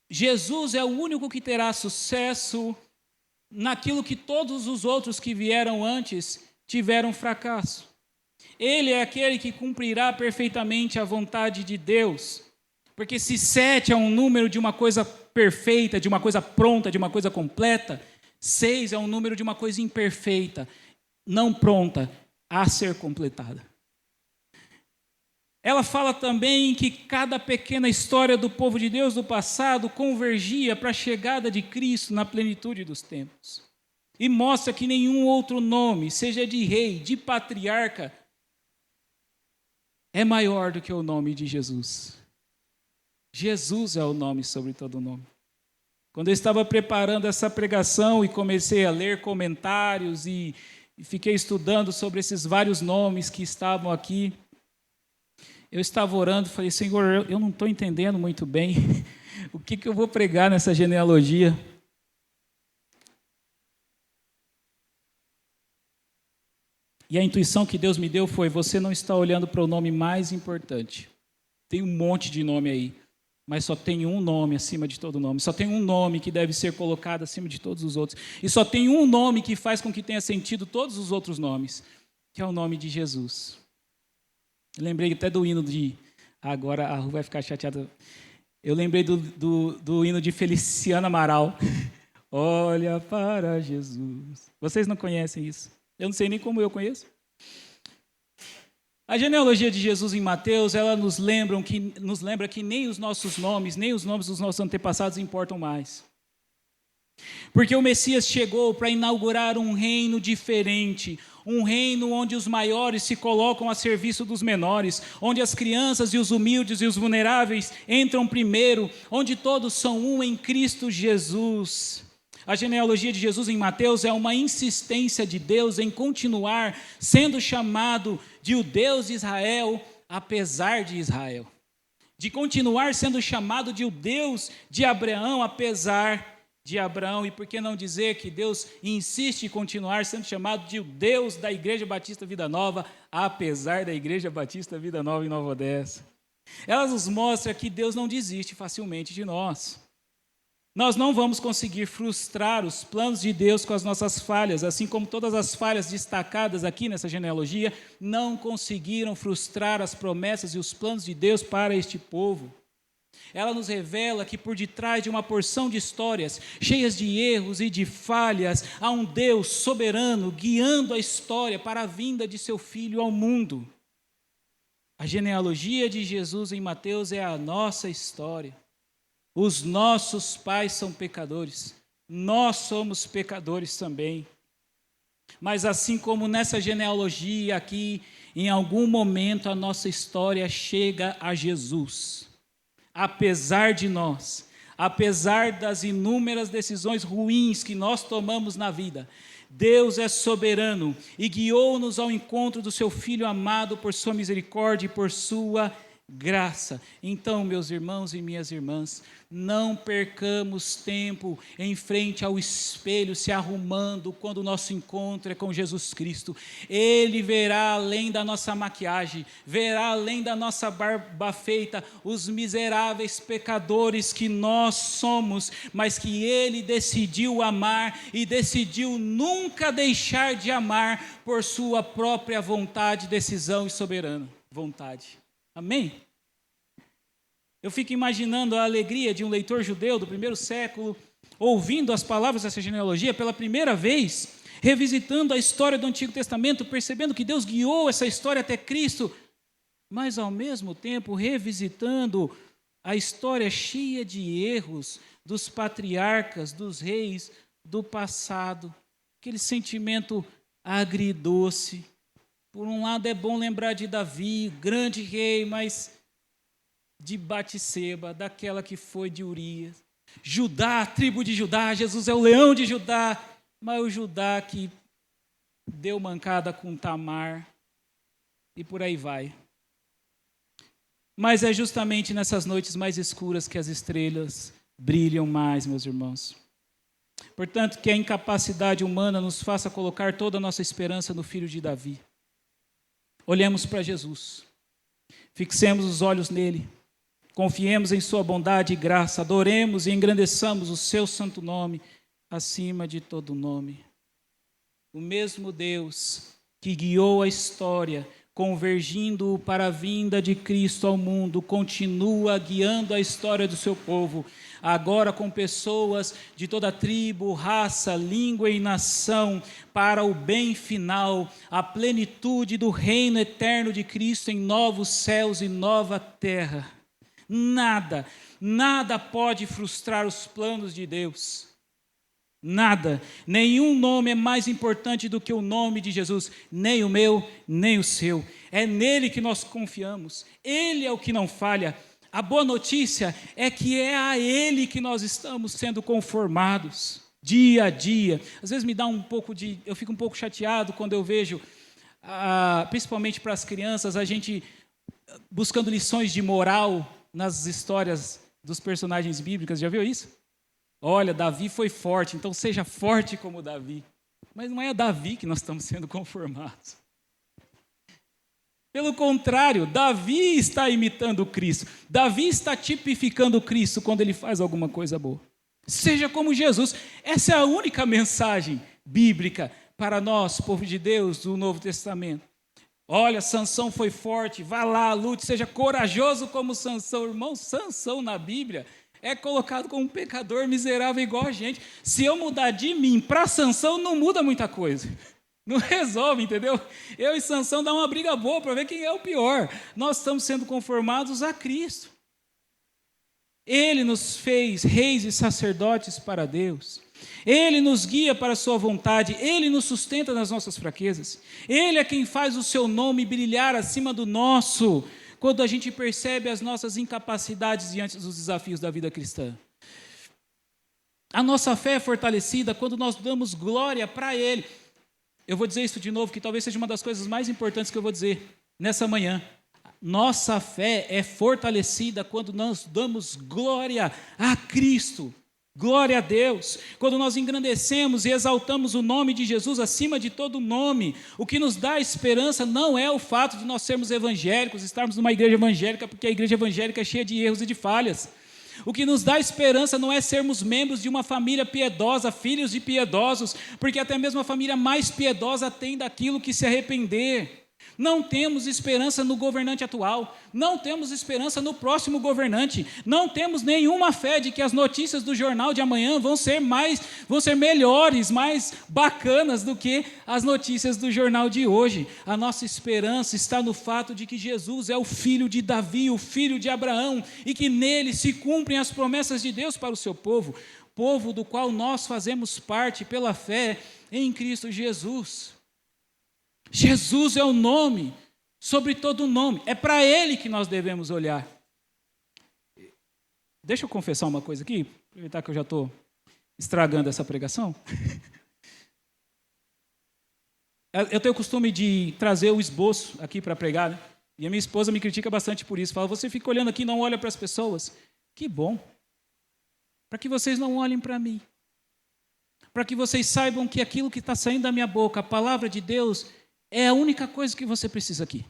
Jesus é o único que terá sucesso naquilo que todos os outros que vieram antes tiveram fracasso. Ele é aquele que cumprirá perfeitamente a vontade de Deus. Porque se 7 é um número de uma coisa perfeita, de uma coisa pronta, de uma coisa completa, 6 é um número de uma coisa imperfeita, não pronta, a ser completada. Ela fala também que cada pequena história do povo de Deus do passado convergia para a chegada de Cristo na plenitude dos tempos. E mostra que nenhum outro nome, seja de rei, de patriarca, é maior do que o nome de Jesus. Jesus é o nome sobre todo nome. Quando eu estava preparando essa pregação e comecei a ler comentários e fiquei estudando sobre esses vários nomes que estavam aqui, eu estava orando e falei, Senhor, eu não estou entendendo muito bem o que eu vou pregar nessa genealogia. E a intuição que Deus me deu foi, você não está olhando para o nome mais importante. Tem um monte de nome aí, mas só tem um nome acima de todo nome. Só tem um nome que deve ser colocado acima de todos os outros. E só tem um nome que faz com que tenha sentido todos os outros nomes, que é o nome de Jesus. Eu lembrei até do hino de... Agora a Ru vai ficar chateada. Eu lembrei do hino de Feliciano Amaral. Olha para Jesus. Vocês não conhecem isso? Eu não sei nem como eu conheço. A genealogia de Jesus em Mateus, ela nos lembra que nem os nossos nomes, nem os nomes dos nossos antepassados importam mais. Porque o Messias chegou para inaugurar um reino diferente, um reino onde os maiores se colocam a serviço dos menores, onde as crianças e os humildes e os vulneráveis entram primeiro, onde todos são um em Cristo Jesus. A genealogia de Jesus em Mateus é uma insistência de Deus em continuar sendo chamado de o Deus de Israel, apesar de Israel. De continuar sendo chamado de o Deus de Abraão, apesar de Abraão. E por que não dizer que Deus insiste em continuar sendo chamado de o Deus da Igreja Batista Vida Nova, apesar da Igreja Batista Vida Nova em Nova Odessa? Ela nos mostra que Deus não desiste facilmente de nós. Nós não vamos conseguir frustrar os planos de Deus com as nossas falhas, assim como todas as falhas destacadas aqui nessa genealogia não conseguiram frustrar as promessas e os planos de Deus para este povo. Ela nos revela que por detrás de uma porção de histórias cheias de erros e de falhas, há um Deus soberano guiando a história para a vinda de seu Filho ao mundo. A genealogia de Jesus em Mateus é a nossa história. Os nossos pais são pecadores, nós somos pecadores também. Mas assim como nessa genealogia aqui, em algum momento a nossa história chega a Jesus. Apesar de nós, apesar das inúmeras decisões ruins que nós tomamos na vida, Deus é soberano e guiou-nos ao encontro do seu Filho amado por sua misericórdia e por sua graça. Então, meus irmãos e minhas irmãs, não percamos tempo em frente ao espelho se arrumando quando o nosso encontro é com Jesus Cristo. Ele verá além da nossa maquiagem, verá além da nossa barba feita, os miseráveis pecadores que nós somos, mas que Ele decidiu amar e decidiu nunca deixar de amar por sua própria vontade, decisão e soberana vontade. Amém? Eu fico imaginando a alegria de um leitor judeu do primeiro século, ouvindo as palavras dessa genealogia pela primeira vez, revisitando a história do Antigo Testamento, percebendo que Deus guiou essa história até Cristo, mas ao mesmo tempo revisitando a história cheia de erros dos patriarcas, dos reis do passado, aquele sentimento agridoce. Por um lado é bom lembrar de Davi, grande rei, mas de Batseba, daquela que foi de Urias. Judá, tribo de Judá, Jesus é o leão de Judá, mas o Judá que deu mancada com Tamar, e por aí vai. Mas é justamente nessas noites mais escuras que as estrelas brilham mais, meus irmãos. Portanto, que a incapacidade humana nos faça colocar toda a nossa esperança no filho de Davi. Olhemos para Jesus, fixemos os olhos nele, confiemos em sua bondade e graça, adoremos e engrandeçamos o seu santo nome acima de todo nome. O mesmo Deus que guiou a história, convergindo para a vinda de Cristo ao mundo, continua guiando a história do seu povo, agora com pessoas de toda tribo, raça, língua e nação, para o bem final, a plenitude do reino eterno de Cristo em novos céus e nova terra. Nada pode frustrar os planos de Deus. Nada, nenhum nome é mais importante do que o nome de Jesus, nem o meu, nem o seu. É nele que nós confiamos, ele é o que não falha. A boa notícia é que é a ele que nós estamos sendo conformados, dia a dia. Às vezes eu fico um pouco chateado quando eu vejo, principalmente para as crianças, a gente buscando lições de moral nas histórias dos personagens bíblicos. Já viu isso? Olha, Davi foi forte, então seja forte como Davi. Mas não é a Davi que nós estamos sendo conformados. Pelo contrário, Davi está imitando Cristo. Davi está tipificando Cristo quando ele faz alguma coisa boa. Seja como Jesus. Essa é a única mensagem bíblica para nós, povo de Deus, do Novo Testamento. Olha, Sansão foi forte, vá lá, lute, seja corajoso como Sansão. Irmão, Sansão na Bíblia é colocado como um pecador miserável igual a gente. Se eu mudar de mim para Sansão, não muda muita coisa. Não resolve, entendeu? Eu e Sansão dá uma briga boa para ver quem é o pior. Nós estamos sendo conformados a Cristo. Ele nos fez reis e sacerdotes para Deus. Ele nos guia para a sua vontade. Ele nos sustenta nas nossas fraquezas. Ele é quem faz o seu nome brilhar acima do nosso, quando a gente percebe as nossas incapacidades diante dos desafios da vida cristã. A nossa fé é fortalecida quando nós damos glória para Ele. Eu vou dizer isso de novo, que talvez seja uma das coisas mais importantes que eu vou dizer nessa manhã. Nossa fé é fortalecida quando nós damos glória a Cristo. Glória a Deus. Quando nós engrandecemos e exaltamos o nome de Jesus acima de todo nome, o que nos dá esperança não é o fato de nós sermos evangélicos, estarmos numa igreja evangélica, porque a igreja evangélica é cheia de erros e de falhas. O que nos dá esperança não é sermos membros de uma família piedosa, filhos de piedosos, porque até mesmo a família mais piedosa tem daquilo que se arrepender. Não temos esperança no governante atual, não temos esperança no próximo governante, não temos nenhuma fé de que as notícias do jornal de amanhã vão ser melhores, mais bacanas do que as notícias do jornal de hoje. A nossa esperança está no fato de que Jesus é o filho de Davi, o filho de Abraão, e que nele se cumprem as promessas de Deus para o seu povo, povo do qual nós fazemos parte pela fé em Cristo Jesus. Jesus é o nome, sobre todo nome. É para Ele que nós devemos olhar. Deixa eu confessar uma coisa aqui, aproveitar que eu já estou estragando essa pregação. Eu tenho o costume de trazer o esboço aqui para pregar, né? E a minha esposa me critica bastante por isso. Fala, você fica olhando aqui e não olha para as pessoas. Que bom. Para que vocês não olhem para mim. Para que vocês saibam que aquilo que está saindo da minha boca, a palavra de Deus, é a única coisa que você precisa aqui.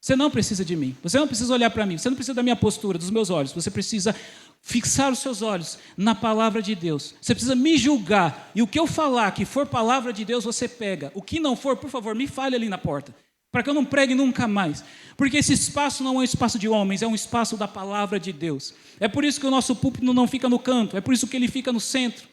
Você não precisa de mim. Você não precisa olhar para mim. Você não precisa da minha postura, dos meus olhos. Você precisa fixar os seus olhos na palavra de Deus. Você precisa me julgar. E o que eu falar que for palavra de Deus, você pega. O que não for, por favor, me fale ali na porta. Para que eu não pregue nunca mais. Porque esse espaço não é um espaço de homens, é um espaço da palavra de Deus. É por isso que o nosso púlpito não fica no canto. É por isso que ele fica no centro.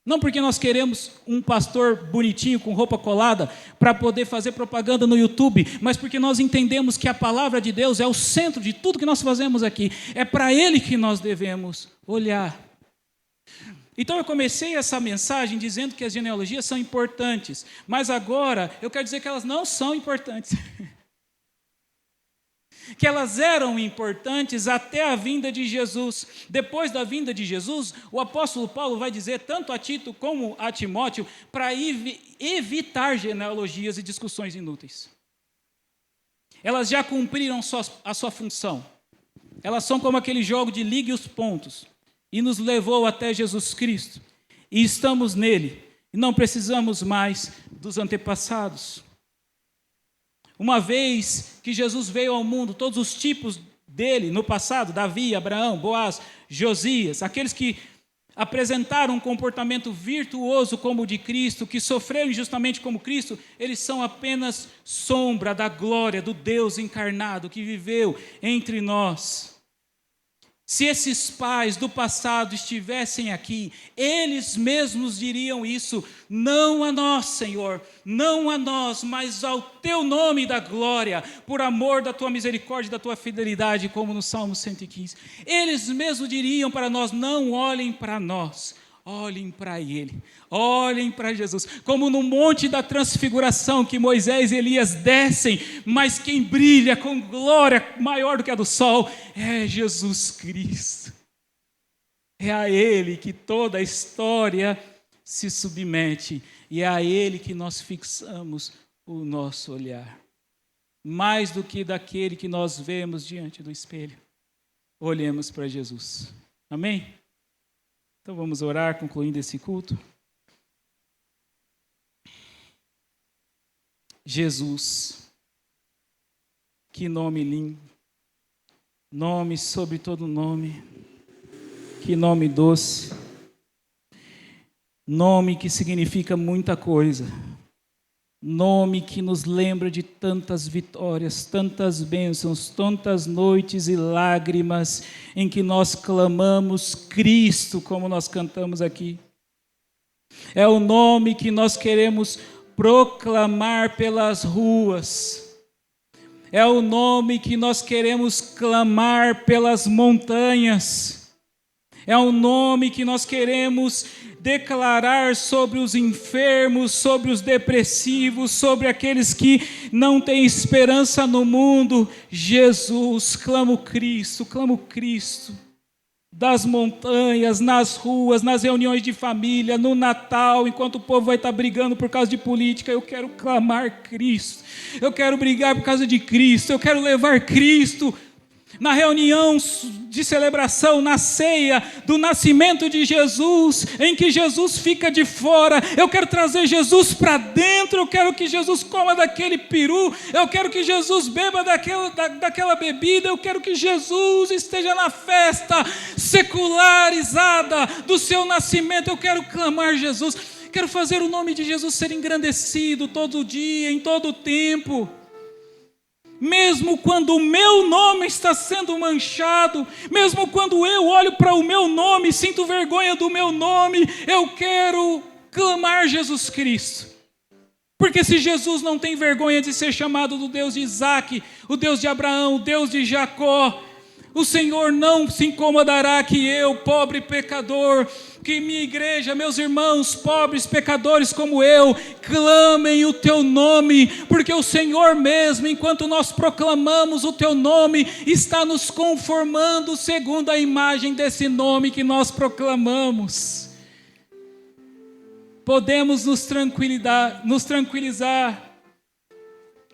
Não porque nós queremos um pastor bonitinho, com roupa colada, para poder fazer propaganda no YouTube, mas porque nós entendemos que a palavra de Deus é o centro de tudo que nós fazemos aqui. É para Ele que nós devemos olhar. Então eu comecei essa mensagem dizendo que as genealogias são importantes, mas agora eu quero dizer que elas não são importantes. Que elas eram importantes até a vinda de Jesus. Depois da vinda de Jesus, o apóstolo Paulo vai dizer, tanto a Tito como a Timóteo, para evitar genealogias e discussões inúteis. Elas já cumpriram a sua função. Elas são como aquele jogo de ligue os pontos, e nos levou até Jesus Cristo. E estamos nele, e não precisamos mais dos antepassados. Uma vez que Jesus veio ao mundo, todos os tipos dele no passado, Davi, Abraão, Boaz, Josias, aqueles que apresentaram um comportamento virtuoso como o de Cristo, que sofreram injustamente como Cristo, eles são apenas sombra da glória do Deus encarnado que viveu entre nós. Se esses pais do passado estivessem aqui, eles mesmos diriam isso: não a nós, Senhor, não a nós, mas ao teu nome da glória, por amor da tua misericórdia e da tua fidelidade, como no Salmo 115. Eles mesmos diriam para nós: não olhem para nós, olhem para Ele, olhem para Jesus. Como no monte da transfiguração que Moisés e Elias descem, mas quem brilha com glória maior do que a do sol é Jesus Cristo. É a Ele que toda a história se submete, e é a Ele que nós fixamos o nosso olhar. Mais do que daquele que nós vemos diante do espelho, olhemos para Jesus. Amém? Então vamos orar, concluindo esse culto. Jesus, que nome lindo, nome sobre todo nome, que nome doce, nome que significa muita coisa, nome que nos lembra de tantas vitórias, tantas bênçãos, tantas noites e lágrimas em que nós clamamos Cristo, como nós cantamos aqui. É o nome que nós queremos proclamar pelas ruas. É o nome que nós queremos clamar pelas montanhas. É o nome que nós queremos declarar sobre os enfermos, sobre os depressivos, sobre aqueles que não têm esperança no mundo. Jesus, clamo Cristo, das montanhas, nas ruas, nas reuniões de família, no Natal, enquanto o povo vai estar brigando por causa de política, eu quero clamar Cristo, eu quero brigar por causa de Cristo, eu quero levar Cristo. Na reunião de celebração, na ceia do nascimento de Jesus, em que Jesus fica de fora, eu quero trazer Jesus para dentro, eu quero que Jesus coma daquele peru, eu quero que Jesus beba daquela bebida, eu quero que Jesus esteja na festa secularizada do seu nascimento, eu quero clamar Jesus, quero fazer o nome de Jesus ser engrandecido todo dia, em todo tempo. Mesmo quando o meu nome está sendo manchado, mesmo quando eu olho para o meu nome, sinto vergonha do meu nome, eu quero clamar Jesus Cristo. Porque se Jesus não tem vergonha de ser chamado do Deus de Isaac, o Deus de Abraão, o Deus de Jacó, o Senhor não se incomodará que eu, pobre pecador, que minha igreja, meus irmãos, pobres pecadores como eu, clamem o teu nome, porque o Senhor mesmo, enquanto nós proclamamos o teu nome, está nos conformando segundo a imagem desse nome que nós proclamamos. Podemos nos tranquilizar,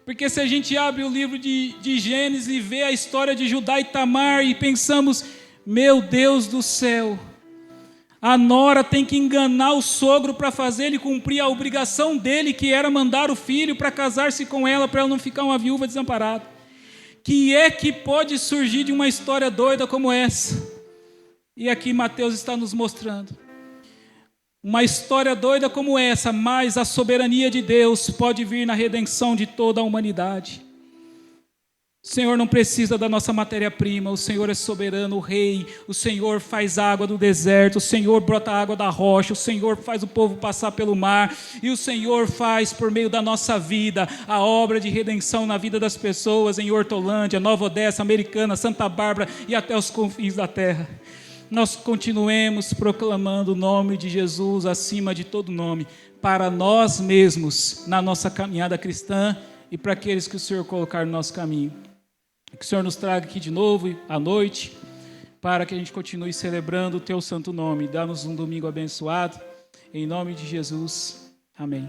porque se a gente abre o livro de Gênesis e vê a história de Judá e Tamar e pensamos, meu Deus do céu, a nora tem que enganar o sogro para fazer ele cumprir a obrigação dele, que era mandar o filho para casar-se com ela, para ela não ficar uma viúva desamparada. Que é que pode surgir de uma história doida como essa? E aqui Mateus está nos mostrando. Uma história doida como essa, mas a soberania de Deus pode vir na redenção de toda a humanidade. O Senhor não precisa da nossa matéria-prima, o Senhor é soberano, o Rei, o Senhor faz água do deserto, o Senhor brota água da rocha, o Senhor faz o povo passar pelo mar, e o Senhor faz por meio da nossa vida a obra de redenção na vida das pessoas em Hortolândia, Nova Odessa, Americana, Santa Bárbara e até os confins da terra. Nós continuemos proclamando o nome de Jesus acima de todo nome, para nós mesmos, na nossa caminhada cristã e para aqueles que o Senhor colocar no nosso caminho. Que o Senhor nos traga aqui de novo à noite, para que a gente continue celebrando o teu santo nome. Dá-nos um domingo abençoado, em nome de Jesus. Amém.